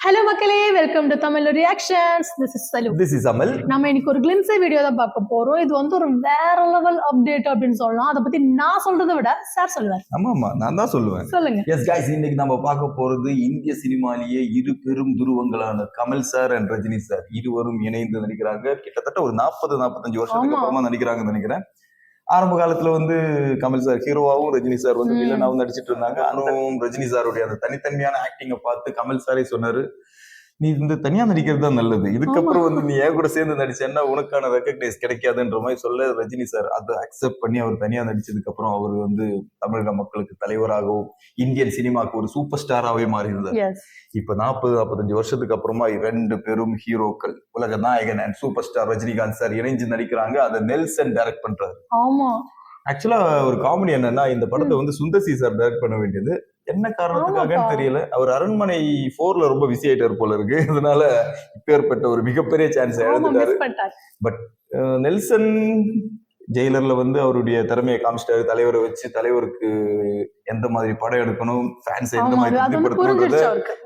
Hello மக்களே, welcome to Tamil reactions. This is Salu. This is Amal. நம்ம இன்னைக்கு ஒரு கிளிம்ஸே வீடியோ தான் பார்க்க போறோம். இது வந்து ஒரு வேற லெவல் அப்டேட் அப்படின்னு சொல்லலாம். அதை பத்தி நான் சொல்றதை விட சார் சொல்லுவார். ஆமா நான் தான் சொல்லுவேன். சொல்லுங்க. எஸ் கைஸ், இன்னைக்கு நம்ம பார்க்க போறது இந்திய சினிமாலேயே இரு பெரும் துருவங்களான Kamal sir and Rajini sir இருவரும் இணைந்து நடிக்கிறாங்க. கிட்டத்தட்ட ஒரு 40-45 வருஷத்துக்கு அப்புறமா நடிக்கிறாங்கன்னு நினைக்கிறேன். ஆரம்ப காலத்துல வந்து கமல் சார் ஹீரோவாவும் ரஜினி சார் வந்து வில்லனாவும் நடிச்சிட்டு இருந்தாங்க. அதுவும் ரஜினி சாருடைய அந்த தனித்தன்மையான ஆக்டிங்கை பார்த்து கமல் சாரே சொன்னாரு, நீ இந்த தனியா நடிக்கிறது தான் நல்லது, இதுக்கப்புறம் வந்து நீ ஏன் கூட சேர்ந்து நடிச்சேன்னா உனக்கான ரெக்கக்னைஸ் கிடைக்காதுன்ற மாதிரி சொல்ல ரஜினி சார் அதை அக்செப்ட் பண்ணி அவர் தனியா நடிச்சதுக்கு அப்புறம் அவர் வந்து தமிழக மக்களுக்கு தலைவராகவும் இந்தியன் சினிமாவுக்கு ஒரு சூப்பர் ஸ்டாராகவே மாறி இருந்தார். இப்ப 40-45 வருஷத்துக்கு அப்புறமா 2 பெரும் ஹீரோக்கள், உலக நாயகன் and super star Rajinikanth sir இணைஞ்சு நடிக்கிறாங்க. அதை நெல்சன் டைரக்ட் பண்றாரு. ஆக்சுவலா ஒரு காமெடி என்னன்னா, இந்த படத்தை வந்து சுந்தர் சி சார் டைரக்ட் பண்ண வேண்டியது, என்ன காரணத்துக்காகன்னு தெரியல, அவர் அரண்மனை 4ல ரொம்ப பிஸி ஆயிட்டாரு போல இருக்கு. அதனால இப்பேற்பட்ட ஒரு மிகப்பெரிய சான்ஸ் இழந்துட்டாரு. பட் நெல்சன் ஜெயிலர்ல வந்து அவருடைய திறமையை காமிச்சிட்டாரு. தலைவரை வச்சு தலைவருக்கு எந்த மாதிரி படம் எடுக்கணும், ஃபேன்ஸ் எந்த மாதிரி திருப்திப்படுத்தணும்ன்றத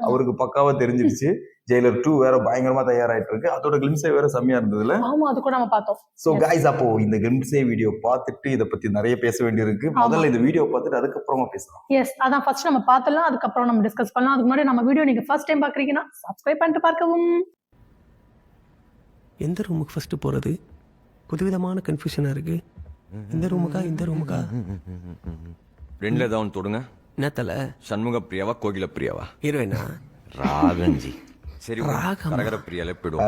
அவருக்கு பக்காவா தெரிஞ்சிருச்சு. ஜெயிலர் 2 வேற பயங்கரமா தயாராயிட்டு இருக்கு. அதோட கிளிம்ஸே வேற செம்மையா இருந்ததுல. அது கூட நம்ம பார்த்தோம். சோ கைஸ், அப்போ இந்த கிளிம்ஸே வீடியோ பார்த்துட்டு இத பத்தி நிறைய பேச வேண்டியிருக்கு. முதல்ல இந்த வீடியோ பார்த்துட்டு அதுக்கப்புறமா பேசலாம். எஸ், அதான் ஃபர்ஸ்ட் நம்ம பார்த்தலாம், அதுக்கப்புறம் நம்ம டிஸ்கஸ் பண்ணலாம். அதுக்கு முன்னாடி நம்ம வீடியோ நீங்க ஃபர்ஸ்ட் டைம் பாக்குறீங்கன்னா சப்ஸ்கிரைப் பண்ணிட்டு பார்க்கவும். எந்த ரூமுக்கு ஃபர்ஸ்ட் போறது? புதுவிதமான கன்ஃபியூஷனா இருக்கு. இந்த ரூமுக்கா இந்த ரூமுக்கா? ரெண்டுல ஏதாவது தொடுங்க. என்னத்தல? சண்முக பிரியாவா கோகில பிரியாவா? ஹீரோயினா ராகஞ்சி. சரி, அரகர பிரியாலே போய்டும்.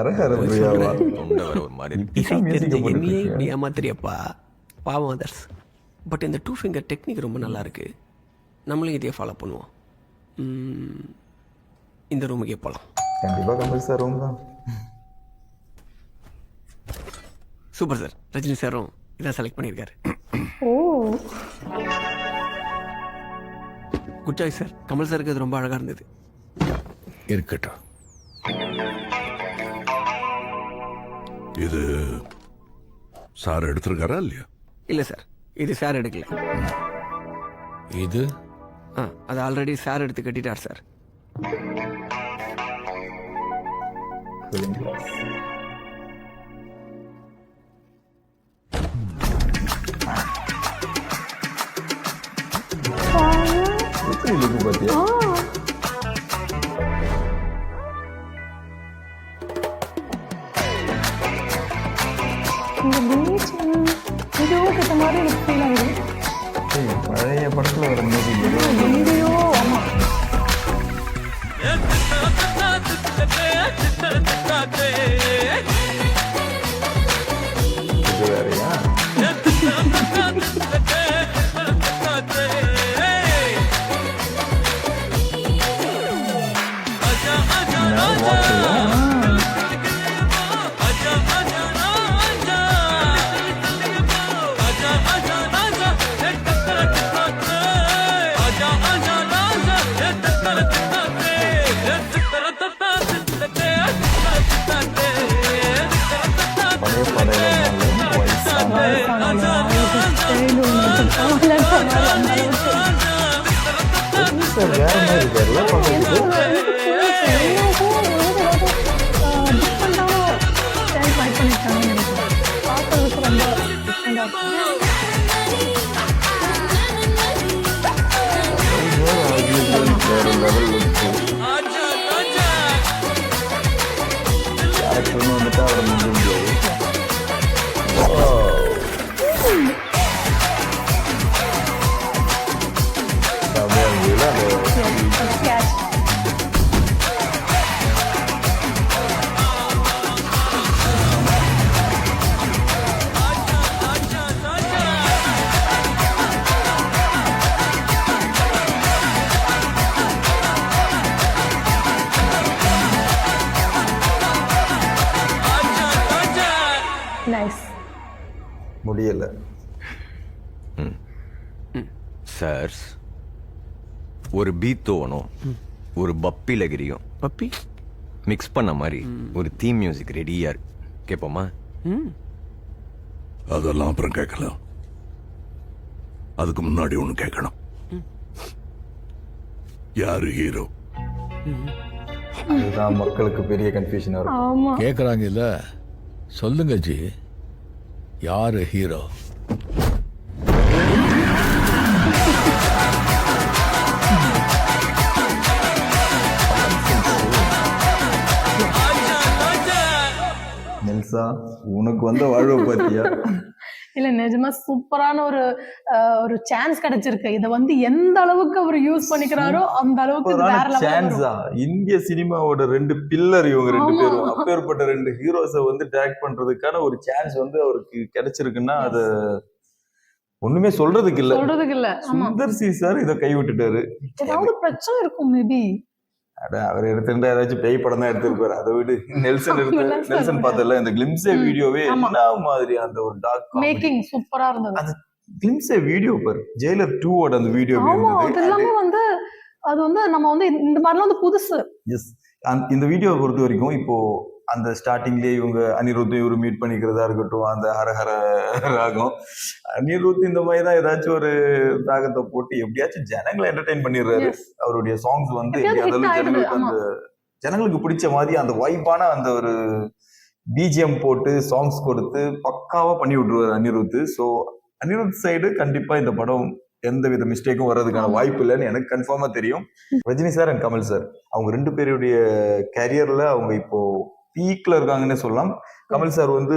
தொண்டை வர ஒரு மாதிரி என்னையே இப்படி ஏமாத்திரியப்பா, பாவம் அதர்ஸ். பட் இந்த 2 ஃபிங்கர் டெக்னிக் ரொம்ப நல்லா இருக்கு. நம்மளும் இதையே ஃபாலோ பண்ணுவோம். இந்த ரூமுக்கே போகலாம். கண்டிப்பா கமல் சார் ரூம் தான். Super sir. ரஜினி சாரும் இதான் செலக்ட் பண்ணியிருக்காரு. Good choice sir. கமல் சாருக்கு அது ரொம்ப அழகா இருந்தது. இருக்கட்டும். இது சார் எடுத்திருக்காரா இல்லையா? இல்ல சார், இது சார் எடுக்கல. இது அது ஆல்ரெடி சார் எடுத்து கட்டிட்டார் சார். பழைய படத்துல வர மியூசிக் இது வேறையா? வேற மாதிரி இருக்காருல்ல பார்க்கறதுக்கு. கேரக்டர்னு வந்துட்டு அவரை முடிஞ்ச முடியாது. முடியல சார். ஒரு பீத்தோவனும் ஒரு பப்பி லகிரியும் பப்பி மிக்ஸ் பண்ண மாதிரி ஒரு தீம் மியூசிக் ரெடியா இருக்கு. கேட்போமா? அதெல்லாம் அப்புறம் கேட்கலாம். அதுக்கு முன்னாடி ஒண்ணு கேட்கணும். யாரு ஹீரோ? அதுதான் மக்களுக்கு பெரிய கன்ஃபியூஷனா இருக்கும். ஆமா. கேக்குறாங்க இல்ல, சொல்லுங்க ஜி, யாரு ஹீரோ? நெல்சா, உனக்கு வந்த வாழ்வை பாத்தியா? இல்ல நிஜமா சூப்பரான ஒரு சான்ஸ் கிடைச்சிருக்கு. இத வந்து எந்த அளவுக்கு அவர் யூஸ் பண்ணிக்கிறாரோ அந்த அளவுக்கு இது வேற லெவல்ல சான்ஸா? இந்திய சினிமாவோட 2 பில்லர் இவங்க 2 ஆமா. பேரும். அப்பேற்பட்ட 2 ஹீரோஸை வந்து டைரக்ட் பண்றதுக்கான ஒரு சான்ஸ் வந்து அவருக்கு கிடைச்சிருக்குன்னா அது ஒண்ணுமே சொல்றதுக்கு இல்ல. சொல்றதுக்கு இல்ல. ஆமா. சுந்தர் சி சார் இதை கை விட்டுட்டாரு. ஏதாவது பிரச்சனை இருக்கும் மேபி. அட, அவர் எடுத்திருந்தா ஏதாச்சும் பேய் படம் தான் எடுத்திருப்பாரு. அதை விட நெல்சன் அப்படிலாம் சொல்ல நெல்சன் பார்த்தல இந்த கிளிம்ஸே வீடியோவே ஆமா. என்ன மாதிரி அந்த ஒரு டார்க் மேக்கிங் சூப்பரா இருந்தது. அது கிளிம்ஸே வீடியோ பாரு. ஜெயிலர் 2 ஓட அந்த வீடியோ ஆமா, இருந்தது. அது எல்லாமே வந்து அது வந்து நம்ம வந்து இந்த மாதிரிலாம் வந்து புதுசு. எஸ், இந்த வீடியோவை பொறுத்த வரைக்கும் இப்போ அந்த ஸ்டார்டிங்லேயே இவங்க அனிருத் இவரு மீட் பண்ணிக்கிறதா இருக்கட்டும், அந்த ஹரஹர ராகம், அனிருத் இந்த மாதிரி தான் ஏதாச்சும் ஒரு ராகத்தை போட்டு எப்படியாச்சும் ஜனங்களை என்டர்டெயின் பண்ணிடுறாரு. Yes. அவருடைய சாங்ஸ் வந்து எப்படியாவது எப்படியாவது hit ஆயிடுது. ஜனங்களுக்கு அந்த ஜனங்களுக்கு பிடிச்ச மாதிரி அந்த வைப்பான அந்த ஒரு பிஜிஎம் போட்டு சாங்ஸ் கொடுத்து பக்காவா பண்ணி விட்டுருவாரு அனிருத். ஸோ அனிருத் சைடு கண்டிப்பா இந்த படம் எந்த வித மிஸ்டேக்கும் வர்றதுக்கான ஆமா. வாய்ப்பு இல்லைன்னு எனக்கு கன்ஃபார்மா தெரியும். Rajini sir and Kamal sir அவங்க 2 பேருடைய கேரியர்ல அவங்க இப்போ பீக்ல இருக்காங்கன்னே சொல்லலாம். கமல் சார் வந்து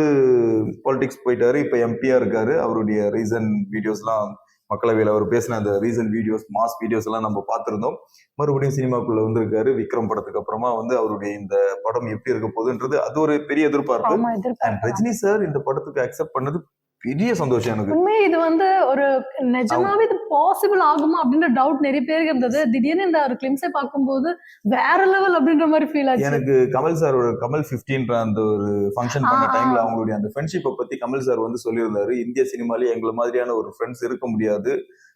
பாலிடிக்ஸ் போயிட்டாரு, இப்ப எம்பியா இருக்காரு. அவருடைய ரீசன்ட் வீடியோஸ்லாம் மக்களவையில் அவர் பேசின அந்த ரீசன்ட் வீடியோஸ், மாஸ் வீடியோஸ் எல்லாம் நம்ம பார்த்திருந்தோம். மறுபடியும் சினிமாக்குள்ள வந்திருக்காரு. விக்ரம் படத்துக்கு அப்புறமா வந்து அவருடைய இந்த படம் எப்படி இருக்க போகுதுன்றது அது ஒரு பெரிய எதிர்பார்ப்பு. ஆமா, அண்ட் எதிர்பார்க்கலாம். ரஜினி சார் இந்த படத்துக்கு அக்செப்ட் பண்ணது பெரிய சந்தோஷம் எனக்கு. உண்மையே இது வந்து ஒரு நிஜமாவே இது பாசிபிள் ஆகுமா அப்படின்ற டவுட் நிறைய பேருக்கு இருந்தது. திடீர்னு இந்த ஒரு கிளிம்ஸை பார்க்கும்போது வேற லெவல் அப்படின்ற மாதிரி ஃபீல் ஆச்சு. எனக்கு கமல் சாரோட கமல் 15 அந்த ஒரு ஃபங்க்ஷன் பண்ண ஆ. டைம்ல அவங்களுடைய அந்த ஃப்ரெண்ட்ஷிப்பை பத்தி கமல் சார் வந்து சொல்லியிருந்தாரு. இந்திய சினிமாலேயே எங்களை மாதிரியான ஒரு ஃப்ரெண்ட்ஸ் இருக்க முடியாது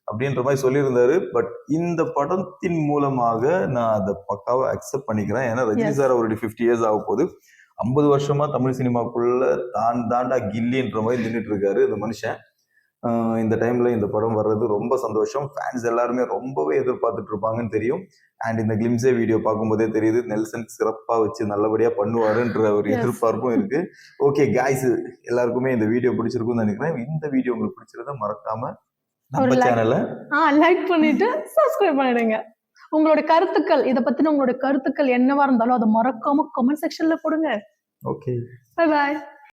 அப்படின்ற மாதிரி சொல்லியிருந்தாரு. பட் இந்த படத்தின் மூலமாக நான் அதை பக்காவா அக்செப்ட் பண்ணிக்கிறேன். ஏன்னா ரஜினி Yes. சார் அவருடைய 50 இயர்ஸ் ஆக போகுது. 50 வருஷமா தமிழ் சினிமாக்குள்ள தாண்டா கில்லின்ற மாதிரி நின்றுட்டு இருக்காரு இந்த மனுஷன். இந்த டைம்ல இந்த படம் வர்றது ரொம்ப சந்தோஷம். ஃபேன்ஸ் எல்லாருமே ரொம்பவே எதிர்பார்த்துட்டு இருப்பாங்கன்னு தெரியும். அண்ட் இந்த கிளிம்ஸே வீடியோ பார்க்கும்போதே தெரியுது நெல்சன் சிறப்பா வச்சு நல்லபடியா பண்ணுவாருன்ற ஒரு Yes. எதிர்பார்ப்பும் இருக்கு. ஓகே காய்ஸ், எல்லாருக்குமே இந்த வீடியோ பிடிச்சிருக்கும்னு நினைக்கிறேன். இந்த வீடியோ உங்களுக்கு பிடிச்சிருந்தா மறக்காம ஒரு நம்ம like. சேனலை லைக் பண்ணிட்டு சப்ஸ்கிரைப் பண்ணிடுங்க. உங்களோட கருத்துக்கள், இதை பத்தின உங்களோட கருத்துக்கள் என்னவா இருந்தாலும் அதை மறக்காம கமெண்ட் செக்ஷன்ல போடுங்க. Okay bye bye.